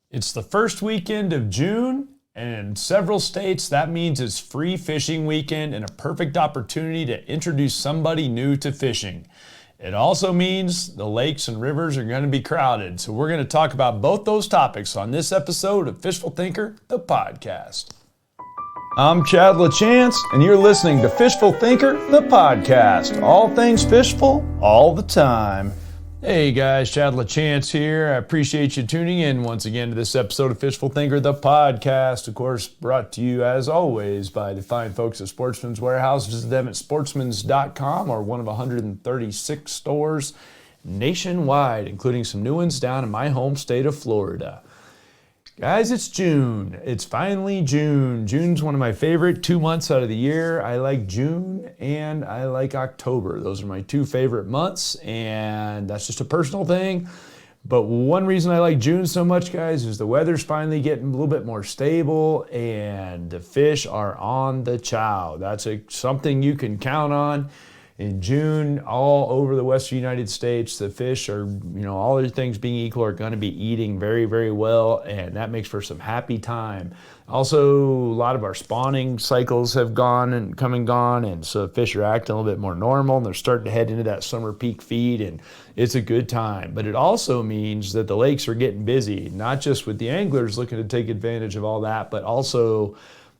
It's the first weekend of June, and in several states, that means it's free fishing weekend and a perfect opportunity to introduce somebody new to fishing. It also means the lakes and rivers are going to be crowded, so we're going to talk about both those topics on this episode of Fishful Thinker, the podcast. I'm Chad LaChance, and you're listening to Fishful Thinker, the podcast. All things fishful, all the time. Hey guys, Chad LaChance here. I appreciate you tuning in once again to this episode of Fishful Thinker, the podcast. Of course, brought to you as always by the fine folks at Sportsman's Warehouse. Visit them at sportsmans.com or one of 136 stores nationwide, including some new ones down in my home state of Florida. Guys, it's June. It's finally June. June's one of my favorite 2 months out of the year. I like June and I like October. Those are my two favorite months, and that's just a personal thing. But one reason I like June so much, guys, is the weather's finally getting a little bit more stable and the fish are on the chow. That's something you can count on. In June, all over the western United States, the fish are, all other things being equal, are going to be eating very, very well, and that makes for some happy time. Also, a lot of our spawning cycles have come and gone, and so the fish are acting a little bit more normal, and they're starting to head into that summer peak feed, and it's a good time. But it also means that the lakes are getting busy, not just with the anglers looking to take advantage of all that, but also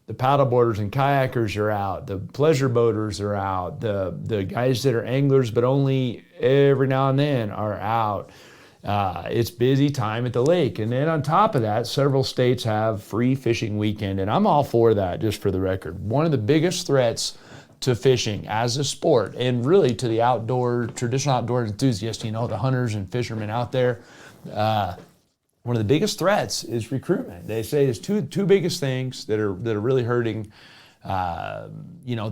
the paddleboarders and kayakers are out, the pleasure boaters are out, the guys that are anglers but only every now and then are out. It's busy time at the lake. And then on top of that, several states have free fishing weekend, and I'm all for that, just for the record. One of the biggest threats to fishing as a sport, and really to the traditional outdoor enthusiasts, the hunters and fishermen out there, one of the biggest threats is recruitment. They say there's two biggest things that are really hurting, the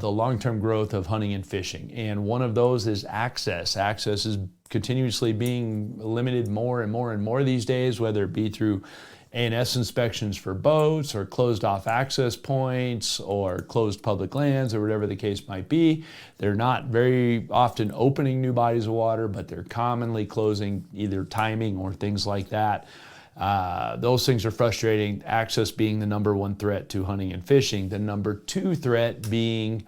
long-term growth of hunting and fishing. And one of those is access. Access is continuously being limited more and more and more these days, whether it be through A&S inspections for boats or closed off access points or closed public lands or whatever the case might be. They're not very often opening new bodies of water, but they're commonly closing, either timing or things like that. Those things are frustrating, access being the number one threat to hunting and fishing. The number two threat being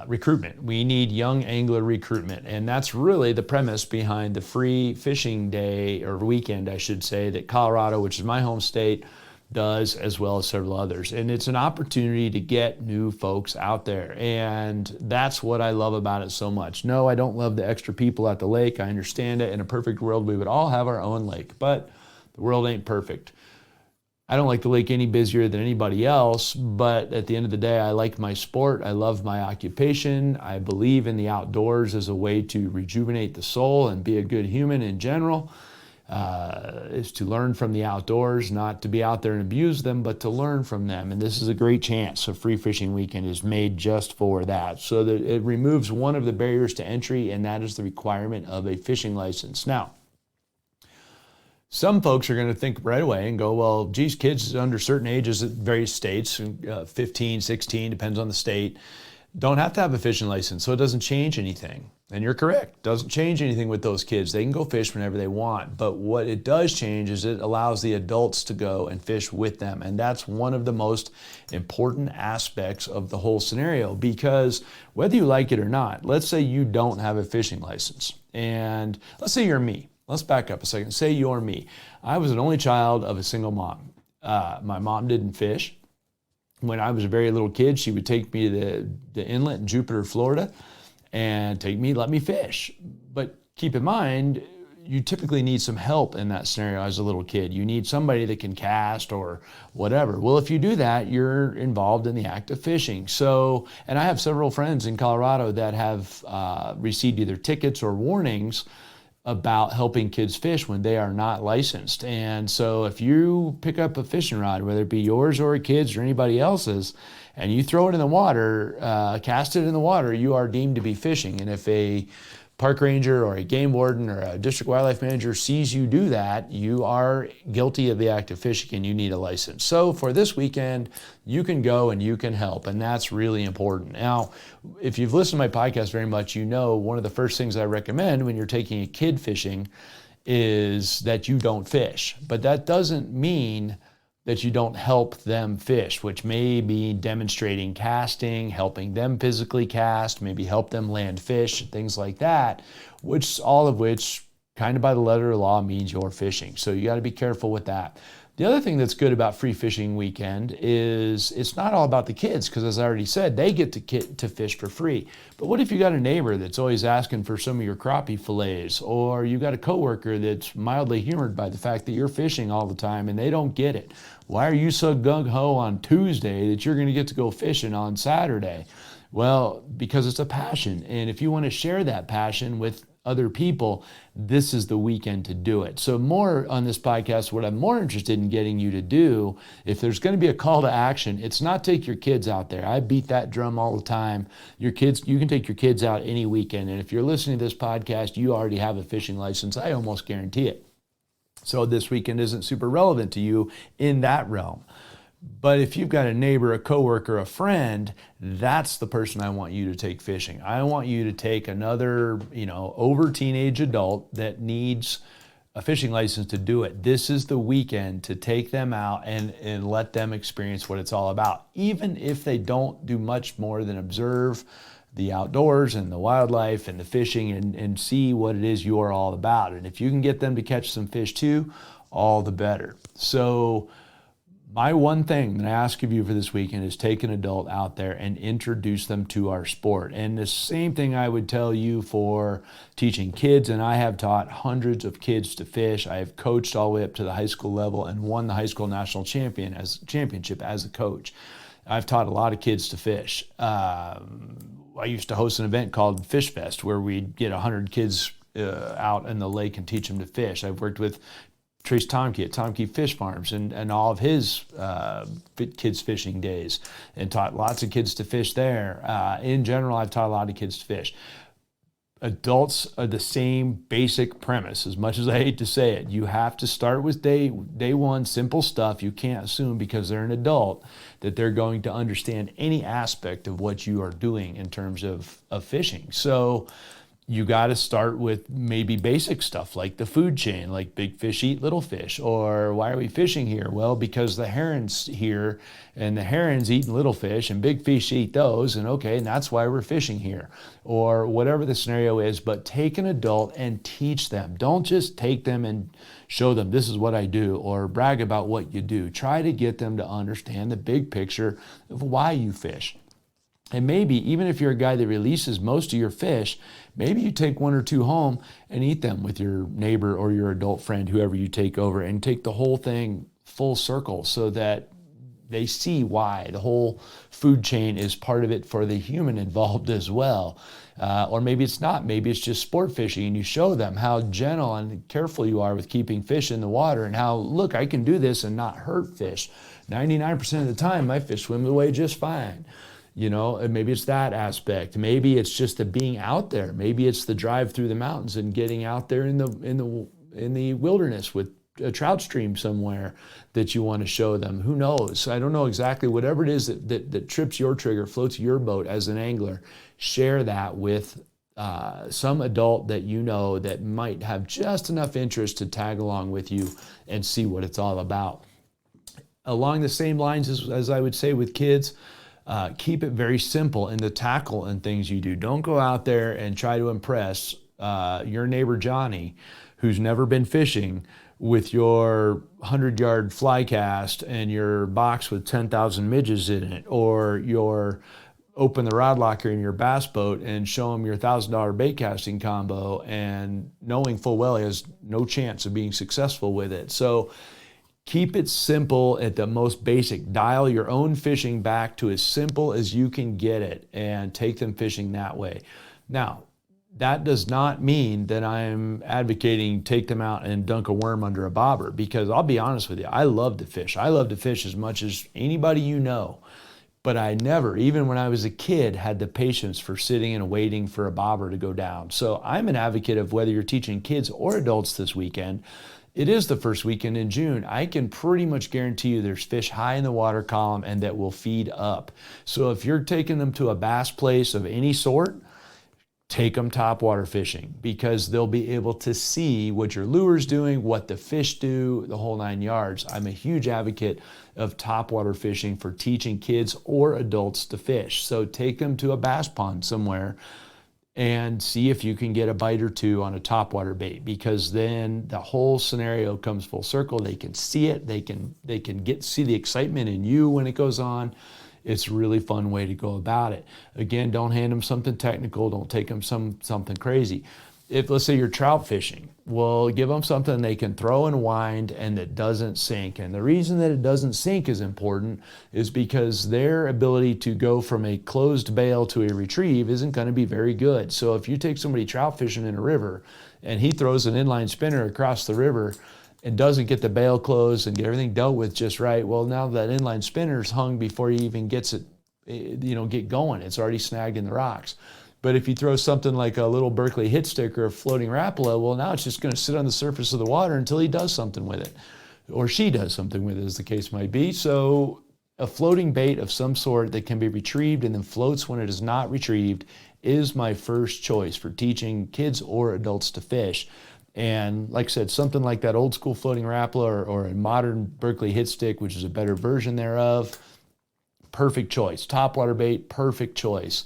recruitment. We need young angler recruitment, and that's really the premise behind the free fishing day, or weekend, I should say, that Colorado, which is my home state, does, as well as several others. And it's an opportunity to get new folks out there, and that's what I love about it so much. No, I don't love the extra people at the lake. I understand it. In a perfect world, we would all have our own lake, but the world ain't perfect. I don't like the lake any busier than anybody else, but at the end of the day, I like my sport. I love my occupation. I believe in the outdoors as a way to rejuvenate the soul and be a good human in general. Is to learn from the outdoors, not to be out there and abuse them, but to learn from them. And this is a great chance. A free fishing weekend is made just for that. So that it removes one of the barriers to entry, and that is the requirement of a fishing license. Now, some folks are going to think right away and go, well, geez, kids under certain ages at various states, 15, 16, depends on the state, don't have to have a fishing license, so it doesn't change anything. And you're correct. It doesn't change anything with those kids. They can go fish whenever they want. But what it does change is it allows the adults to go and fish with them. And that's one of the most important aspects of the whole scenario, because whether you like it or not, let's say you don't have a fishing license. And let's say you're me. Let's back up a second. Say you're me. I was an only child of a single mom. My mom didn't fish. When I was a very little kid, she would take me to the inlet in Jupiter, Florida, and let me fish. But keep in mind, you typically need some help in that scenario as a little kid. You need somebody that can cast or whatever. Well, if you do that, you're involved in the act of fishing. So, and I have several friends in Colorado that have received either tickets or warnings about helping kids fish when they are not licensed. And so if you pick up a fishing rod, whether it be yours or a kid's or anybody else's, and you throw it in the water, cast it in the water, you are deemed to be fishing. And if a park ranger or a game warden or a district wildlife manager sees you do that, you are guilty of the act of fishing and you need a license. So for this weekend, you can go and you can help, and that's really important. Now, if you've listened to my podcast very much, you know one of the first things I recommend when you're taking a kid fishing is that you don't fish. But that doesn't mean that you don't help them fish, which may be demonstrating casting, helping them physically cast, maybe help them land fish, things like that, which all of which kind of by the letter of the law means you're fishing. So you got to be careful with that. The other thing that's good about Free Fishing Weekend is it's not all about the kids, because as I already said, they get to fish for free. But what if you got a neighbor that's always asking for some of your crappie fillets, or you got a coworker that's mildly humored by the fact that you're fishing all the time and they don't get it? Why are you so gung-ho on Tuesday that you're going to get to go fishing on Saturday? Well, because it's a passion. And if you want to share that passion with other people, this is the weekend to do it. So more on this podcast, what I'm more interested in getting you to do, if there's going to be a call to action, it's not take your kids out there. I beat that drum all the time. Your kids, you can take your kids out any weekend. And if you're listening to this podcast, you already have a fishing license. I almost guarantee it. So this weekend isn't super relevant to you in that realm. But if you've got a neighbor, a coworker, a friend, that's the person I want you to take fishing. I want you to take another, over teenage adult that needs a fishing license to do it. This is the weekend to take them out and let them experience what it's all about. Even if they don't do much more than observe the outdoors and the wildlife and the fishing and see what it is you're all about. And if you can get them to catch some fish too, all the better. So my one thing that I ask of you for this weekend is take an adult out there and introduce them to our sport. And the same thing I would tell you for teaching kids, and I have taught hundreds of kids to fish. I have coached all the way up to the high school level and won the high school national championship as a coach. I've taught a lot of kids to fish. I used to host an event called Fish Fest where we'd get 100 kids out in the lake and teach them to fish. I've worked with Trace Tomke at Tomke Fish Farms and all of his kids fishing days and taught lots of kids to fish there. In general, I've taught a lot of kids to fish. Adults are the same basic premise, as much as I hate to say it. You have to start with day one, simple stuff. You can't assume because they're an adult that they're going to understand any aspect of what you are doing in terms of fishing. So you got to start with maybe basic stuff like the food chain, like big fish eat little fish, or why are we fishing here? Well, because the heron's here and the heron's eating little fish and big fish eat those, and okay, and that's why we're fishing here, or whatever the scenario is. But take an adult and teach them. Don't just take them and show them this is what I do or brag about what you do. Try to get them to understand the big picture of why you fish. And maybe even if you're a guy that releases most of your fish, maybe you take one or two home and eat them with your neighbor or your adult friend, whoever you take over, and take the whole thing full circle so that they see why the whole food chain is part of it for the human involved as well. Or maybe it's not. Maybe it's just sport fishing, and you show them how gentle and careful you are with keeping fish in the water and how, look, I can do this and not hurt fish. 99% of the time, my fish swims away just fine. And maybe it's that aspect. Maybe it's just the being out there. Maybe it's the drive through the mountains and getting out there in the wilderness with a trout stream somewhere that you want to show them. Who knows? I don't know exactly. Whatever it is that trips your trigger, floats your boat as an angler, share that with some adult that you know that might have just enough interest to tag along with you and see what it's all about. Along the same lines as I would say with kids, keep it very simple in the tackle and things you do. Don't go out there and try to impress your neighbor Johnny, who's never been fishing, with your 100-yard fly cast and your box with 10,000 midges in it, or your open the rod locker in your bass boat and show him your $1,000 bait casting combo and knowing full well he has no chance of being successful with it. So keep it simple at the most basic. Dial your own fishing back to as simple as you can get it and take them fishing that way. Now, that does not mean that I'm advocating take them out and dunk a worm under a bobber, because I'll be honest with you, I love to fish. I love to fish as much as anybody you know. But I never, even when I was a kid, had the patience for sitting and waiting for a bobber to go down. So I'm an advocate of whether you're teaching kids or adults this weekend. It is the first weekend in June. I can pretty much guarantee you there's fish high in the water column and that will feed up. So if you're taking them to a bass place of any sort, take them topwater fishing, because they'll be able to see what your lure's doing, what the fish do, the whole 9 yards. I'm a huge advocate of topwater fishing for teaching kids or adults to fish. So take them to a bass pond somewhere and see if you can get a bite or two on a topwater bait, because then the whole scenario comes full circle. They can see it. They can see the excitement in you when it goes on. It's a really fun way to go about it. Again, don't hand them something technical. Don't take them something crazy. If, let's say, you're trout fishing, well, give them something they can throw and wind and that doesn't sink. And the reason that it doesn't sink is important is because their ability to go from a closed bail to a retrieve isn't going to be very good. So if you take somebody trout fishing in a river and he throws an inline spinner across the river and doesn't get the bail closed and get everything dealt with just right, well, now that inline spinner's hung before he even gets it, get going. It's already snagged in the rocks. But if you throw something like a little Berkeley hit stick or a floating Rapala, well, now it's just going to sit on the surface of the water until he does something with it, or she does something with it, as the case might be. So a floating bait of some sort that can be retrieved and then floats when it is not retrieved is my first choice for teaching kids or adults to fish. And like I said, something like that old school floating Rapala or a modern Berkeley hit stick, which is a better version thereof, perfect choice. Topwater bait, perfect choice.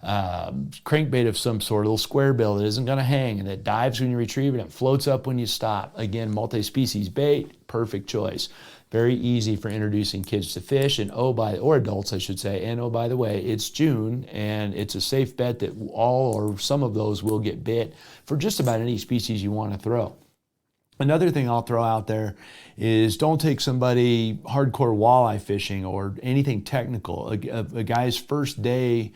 Crankbait of some sort, a little square bill that isn't going to hang and it dives when you retrieve it and it floats up when you stop. Again, multi-species bait, perfect choice. Very easy for introducing kids to fish, and or adults, I should say. And oh, by the way, it's June, and it's a safe bet that all or some of those will get bit for just about any species you want to throw. Another thing I'll throw out there is don't take somebody hardcore walleye fishing or anything technical. A guy's first day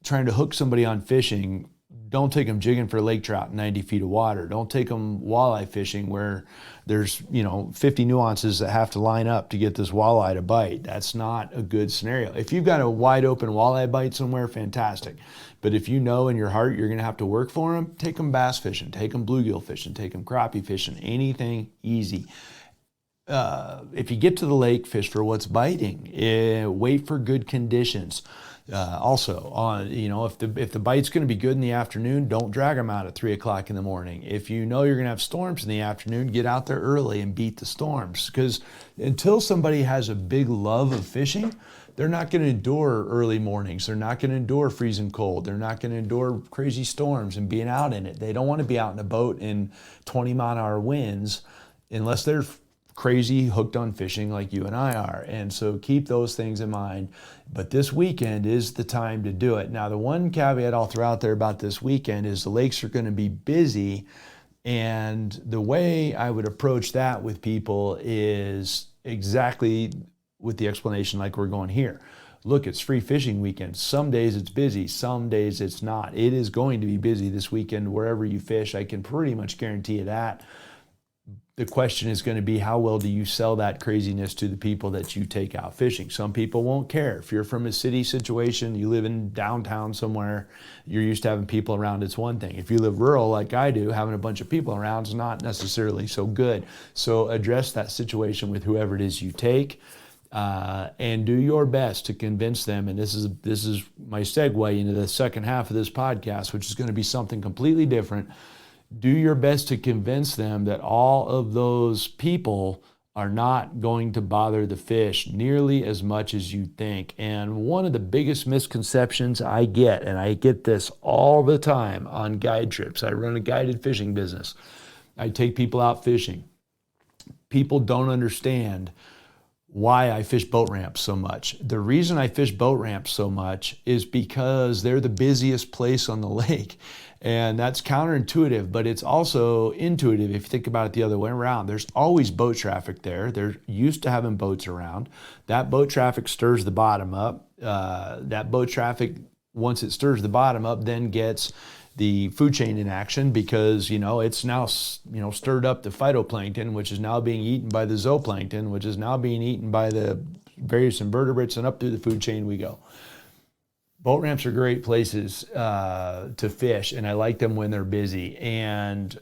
trying to hook somebody on fishing, don't take them jigging for lake trout in 90 feet of water. Don't take them walleye fishing where there's 50 nuances that have to line up to get this walleye to bite. That's not a good scenario. If you've got a wide open walleye bite somewhere, fantastic. But if you know in your heart you're going to have to work for them, take them bass fishing, take them bluegill fishing, take them crappie fishing, anything easy. If you get to the lake, fish for what's biting. Wait for good conditions. Also, if the bite's going to be good in the afternoon, don't drag them out at 3 o'clock in the morning. If you know you're going to have storms in the afternoon, get out there early and beat the storms. Because until somebody has a big love of fishing, they're not going to endure early mornings. They're not going to endure freezing cold. They're not going to endure crazy storms and being out in it. They don't want to be out in a boat in 20-mile-an-hour winds unless they're crazy hooked on fishing like you and I are. And so keep those things in mind. But this weekend is the time to do it. Now, the one caveat I'll throw out there about this weekend is the lakes are going to be busy. And the way I would approach that with people is exactly with the explanation like we're going here. Look, it's free fishing weekend. Some days it's busy, some days it's not. It is going to be busy this weekend wherever you fish. I can pretty much guarantee you that. The question is going to be, how well do you sell that craziness to the people that you take out fishing? Some people won't care. If you're from a city situation, you live in downtown somewhere, you're used to having people around, it's one thing. If you live rural like I do, having a bunch of people around is not necessarily so good. So address that situation with whoever it is you take, and do your best to convince them. And this is my segue into the second half of this podcast, which is going to be something completely different. Do your best to convince them that all of those people are not going to bother the fish nearly as much as you think. And one of the biggest misconceptions I get, and I get this all the time on guide trips. I run a guided fishing business. I take people out fishing. People don't understand why I fish boat ramps so much. The reason I fish boat ramps so much is because they're the busiest place on the lake. And that's counterintuitive, but it's also intuitive if you think about it the other way around. There's always boat traffic there. They're used to having boats around. That boat traffic stirs the bottom up. That boat traffic, once it stirs the bottom up, then gets the food chain in action because, it's now, stirred up the phytoplankton, which is now being eaten by the zooplankton, which is now being eaten by the various invertebrates, and up through the food chain we go. Boat ramps are great places to fish, and I like them when they're busy. And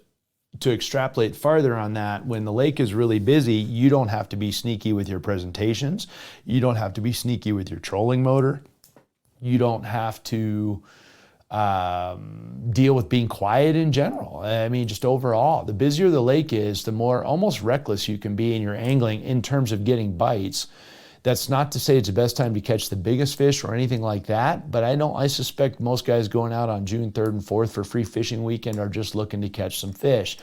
to extrapolate farther on that, when the lake is really busy, you don't have to be sneaky with your presentations. You don't have to be sneaky with your trolling motor. You don't have to deal with being quiet in general. I mean, just overall, the busier the lake is, the more almost reckless you can be in your angling in terms of getting bites. That's not to say it's the best time to catch the biggest fish or anything like that, but I suspect most guys going out on June 3rd and 4th for free fishing weekend are just looking to catch some fish.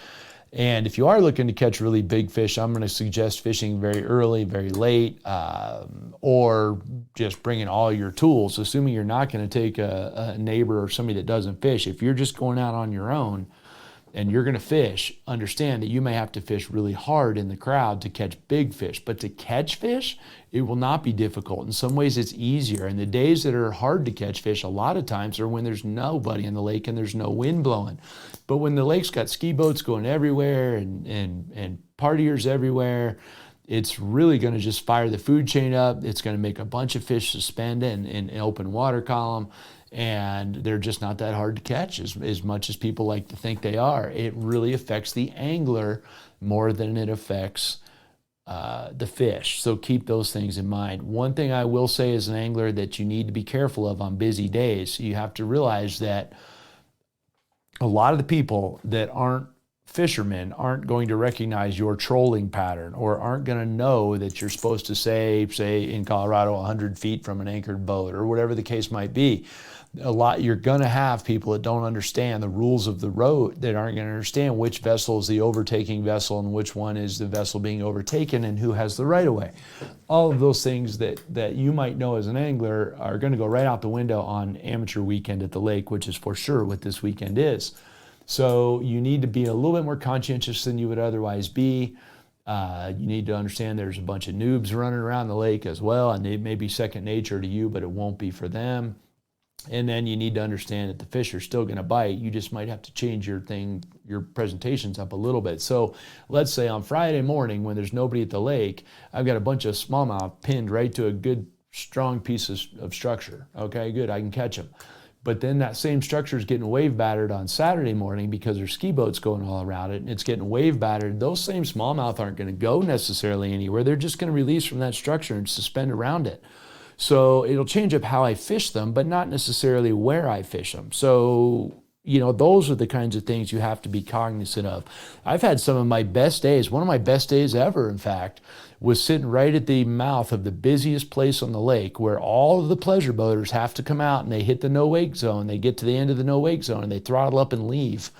And if you are looking to catch really big fish, I'm going to suggest fishing very early, very late, or just bringing all your tools, assuming you're not going to take a neighbor or somebody that doesn't fish. If you're just going out on your own and you're going to fish, understand that you may have to fish really hard in the crowd to catch big fish. But to catch fish, it will not be difficult. In some ways, it's easier. And the days that are hard to catch fish, a lot of times, are when there's nobody in the lake and there's no wind blowing. But when the lake's got ski boats going everywhere and partiers everywhere, it's really going to just fire the food chain up. It's going to make a bunch of fish suspend in an open water column. And they're just not that hard to catch as much as people like to think they are. It really affects the angler more than it affects the fish. So keep those things in mind. One thing I will say as an angler that you need to be careful of on busy days, you have to realize that a lot of the people that aren't fishermen aren't going to recognize your trolling pattern or aren't going to know that you're supposed to say in Colorado, 100 feet from an anchored boat or whatever the case might be. You're going to have people that don't understand the rules of the road, that aren't going to understand which vessel is the overtaking vessel and which one is the vessel being overtaken and who has the right of way. All of those things that you might know as an angler are going to go right out the window on amateur weekend at the lake, which is for sure what this weekend is. So you need to be a little bit more conscientious than you would otherwise be. You need to understand there's a bunch of noobs running around the lake as well, and it may be second nature to you, but it won't be for them. And then you need to understand that the fish are still going to bite. You just might have to change your presentations up a little bit. So let's say on Friday morning when there's nobody at the lake, I've got a bunch of smallmouth pinned right to a good strong piece of structure. Okay, good, I can catch them. But then that same structure is getting wave battered on Saturday morning because there's ski boats going all around it and it's getting wave battered. Those same smallmouth aren't going to go necessarily anywhere. They're just going to release from that structure and suspend around it. So it'll change up how I fish them, but not necessarily where I fish them. So, those are the kinds of things you have to be cognizant of. I've had some of my best days, one of my best days ever, in fact, was sitting right at the mouth of the busiest place on the lake where all of the pleasure boaters have to come out and they hit the no-wake zone. They get to the end of the no-wake zone and they throttle up and leave.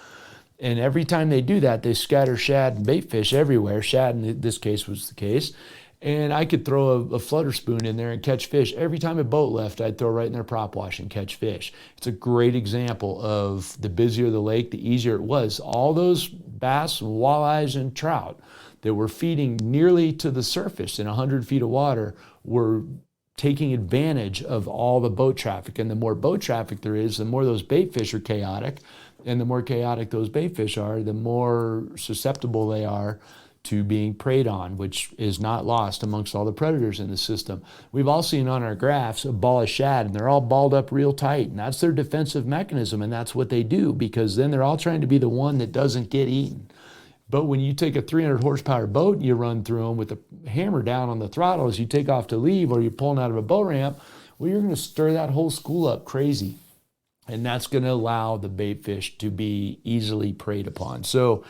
And every time they do that, they scatter shad and bait fish everywhere. Shad in this case was the case. And I could throw a flutter spoon in there and catch fish. Every time a boat left, I'd throw right in their prop wash and catch fish. It's a great example of the busier the lake, the easier it was. All those bass, walleyes, and trout that were feeding nearly to the surface in 100 feet of water were taking advantage of all the boat traffic. And the more boat traffic there is, the more those bait fish are chaotic. And the more chaotic those bait fish are, the more susceptible they are to being preyed on, which is not lost amongst all the predators in the system. We've all seen on our graphs a ball of shad, and they're all balled up real tight, and that's their defensive mechanism, and that's what they do, because then they're all trying to be the one that doesn't get eaten. But when you take a 300 horsepower boat and you run through them with the hammer down on the throttle as you take off to leave, or you're pulling out of a boat ramp, well, you're going to stir that whole school up crazy. And that's going to allow the bait fish to be easily preyed upon. So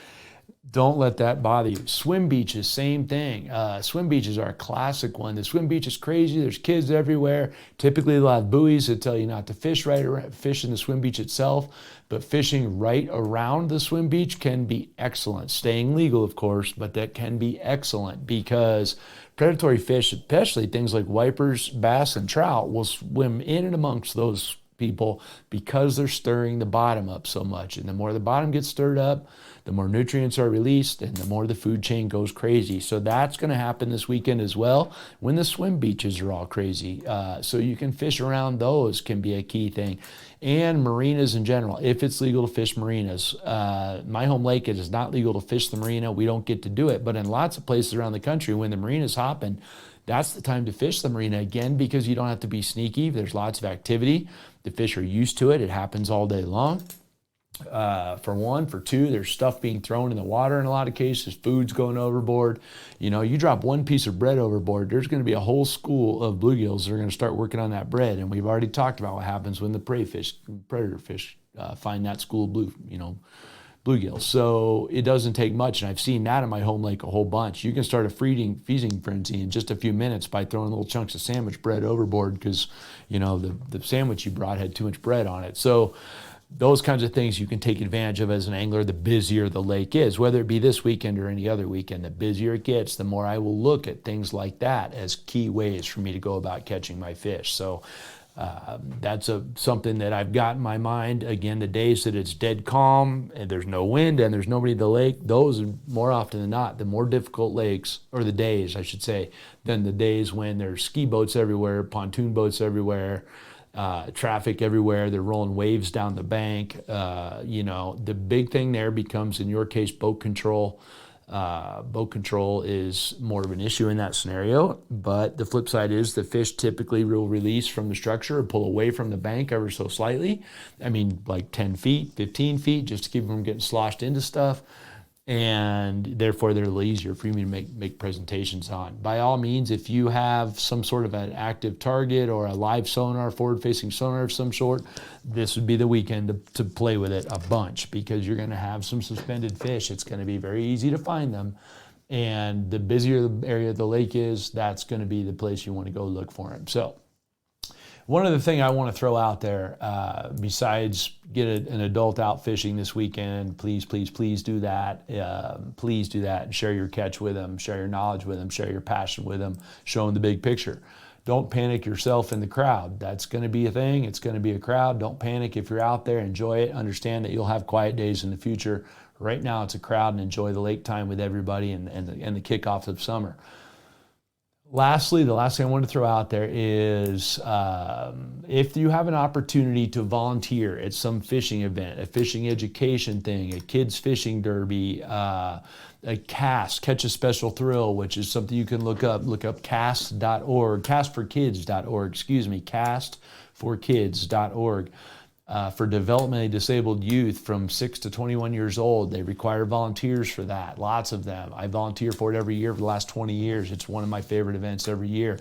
don't let that bother you. Swim beaches, same thing. Swim beaches are a classic one. The swim beach is crazy. There's kids everywhere. Typically, they'll have buoys that tell you not to fish fish in the swim beach itself, but fishing right around the swim beach can be excellent. Staying legal, of course, but that can be excellent because predatory fish, especially things like wipers, bass, and trout, will swim in and amongst those people because they're stirring the bottom up so much. And the more the bottom gets stirred up, the more nutrients are released and the more the food chain goes crazy. So that's going to happen this weekend as well when the swim beaches are all crazy. So you can fish around those can be a key thing. And marinas in general, if it's legal to fish marinas. My home lake, it is not legal to fish the marina. We don't get to do it. But in lots of places around the country, when the marina's hopping, that's the time to fish the marina again because you don't have to be sneaky. There's lots of activity. The fish are used to it. It happens all day long. For one. For two, there's stuff being thrown in the water in a lot of cases, food's going overboard. You know, you drop one piece of bread overboard, there's going to be a whole school of bluegills that are going to start working on that bread. And we've already talked about what happens when the predator fish find that school of bluegills. So it doesn't take much, and I've seen that in my home lake a whole bunch. You can start a feeding frenzy in just a few minutes by throwing little chunks of sandwich bread overboard because, you know, the sandwich you brought had too much bread on it. So those kinds of things you can take advantage of as an angler. The busier the lake is, whether it be this weekend or any other weekend, the busier it gets, the more I will look at things like that as key ways for me to go about catching my fish. So that's something that I've got in my mind. Again, the days that it's dead calm and there's no wind and there's nobody at the lake, those are more often than not the more difficult lakes, or the days I should say, than the days when there's ski boats everywhere, pontoon boats everywhere, traffic everywhere, they're rolling waves down the bank. You know, the big thing there becomes, in your case, boat control. Boat control is more of an issue in that scenario, but the flip side is the fish typically will release from the structure or pull away from the bank ever so slightly. I mean, like 10 feet, 15 feet, just to keep them from getting sloshed into stuff. And therefore they're a little easier for me to make presentations on. By all means, if you have some sort of an active target or a live sonar, forward-facing sonar of some sort, this would be the weekend to play with it a bunch, because you're going to have some suspended fish. It's going to be very easy to find them, and the busier the area of the lake is, that's going to be the place you want to go look for them. So one other thing I want to throw out there, besides get an adult out fishing this weekend, please do that. Please do that and share your catch with them, share your knowledge with them, share your passion with them, show them the big picture. Don't panic yourself in the crowd. That's going to be a thing. It's going to be a crowd. Don't panic if you're out there. Enjoy it. Understand that you'll have quiet days in the future. Right now it's a crowd, and enjoy the lake time with everybody and the kickoff of summer. Lastly, the last thing I want to throw out there is if you have an opportunity to volunteer at some fishing event, a fishing education thing, a kids fishing derby, a cast, Catch a Special Thrill, which is something you can look up cast.org, castforkids.org, castforkids.org. For developmentally disabled youth from 6 to 21 years old. They require volunteers for that, lots of them. I volunteer for it every year for the last 20 years. It's one of my favorite events every year.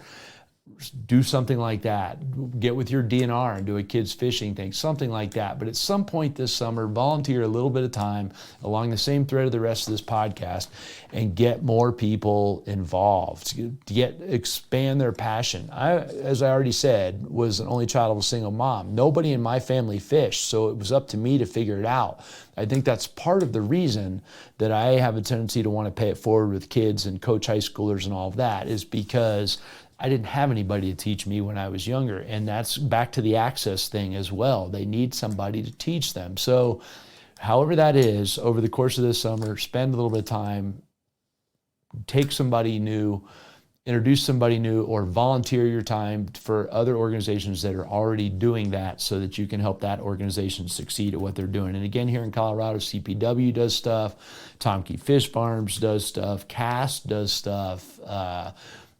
Do something like that. Get with your DNR and do a kids fishing thing, something like that. But at some point this summer, volunteer a little bit of time along the same thread of the rest of this podcast and get more people involved, expand their passion. As I already said, was an only child of a single mom. Nobody in my family fished, so it was up to me to figure it out. I think that's part of the reason that I have a tendency to want to pay it forward with kids and coach high schoolers and all of that, is because I didn't have anybody to teach me when I was younger. And that's back to the access thing as well. They need somebody to teach them. So however that is, over the course of this summer, spend a little bit of time, take somebody new, introduce somebody new, or volunteer your time for other organizations that are already doing that so that you can help that organization succeed at what they're doing. And again, here in Colorado, CPW does stuff, Tom Key Fish Farms does stuff, CAST does stuff,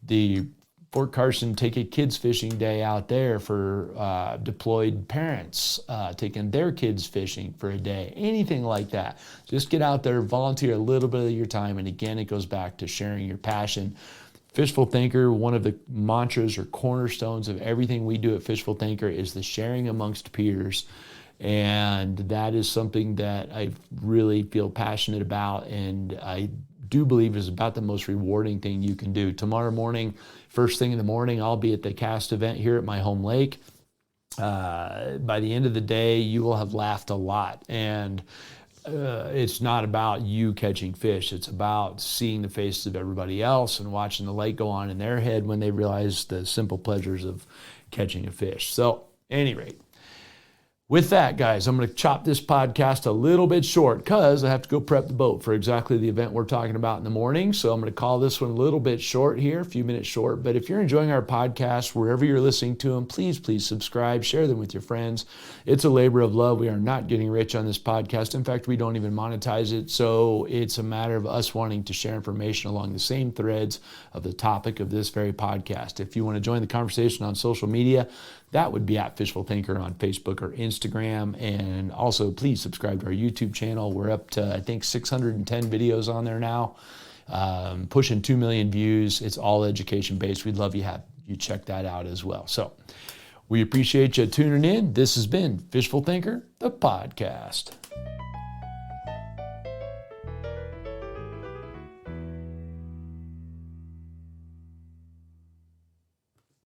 the Fort Carson Take a Kids Fishing Day out there for deployed parents, taking their kids fishing for a day, anything like that. Just get out there, volunteer a little bit of your time, and again, it goes back to sharing your passion. Fishful Thinker, one of the mantras or cornerstones of everything we do at Fishful Thinker is the sharing amongst peers. And that is something that I really feel passionate about, and I do believe is about the most rewarding thing you can do. Tomorrow morning, first thing in the morning, I'll be at the cast event here at my home lake. By the end of the day, you will have laughed a lot. And it's not about you catching fish. It's about seeing the faces of everybody else and watching the light go on in their head when they realize the simple pleasures of catching a fish. So, at any rate, with that, guys, I'm going to chop this podcast a little bit short because I have to go prep the boat for exactly the event we're talking about in the morning. So I'm going to call this one a little bit short here, a few minutes short. But if you're enjoying our podcast, wherever you're listening to them, please subscribe, share them with your friends. It's a labor of love. We are not getting rich on this podcast. In fact, we don't even monetize it. So it's a matter of us wanting to share information along the same threads of the topic of this very podcast. If you want to join the conversation on social media, that would be at Fishful Thinker on Facebook or Instagram. Instagram, and also please subscribe to our YouTube channel. We're up to, I think, 610 videos on there now, pushing 2 million views. It's all education based. We'd love you have you check that out as well. So we appreciate you tuning in. This has been Fishful Thinker, the podcast.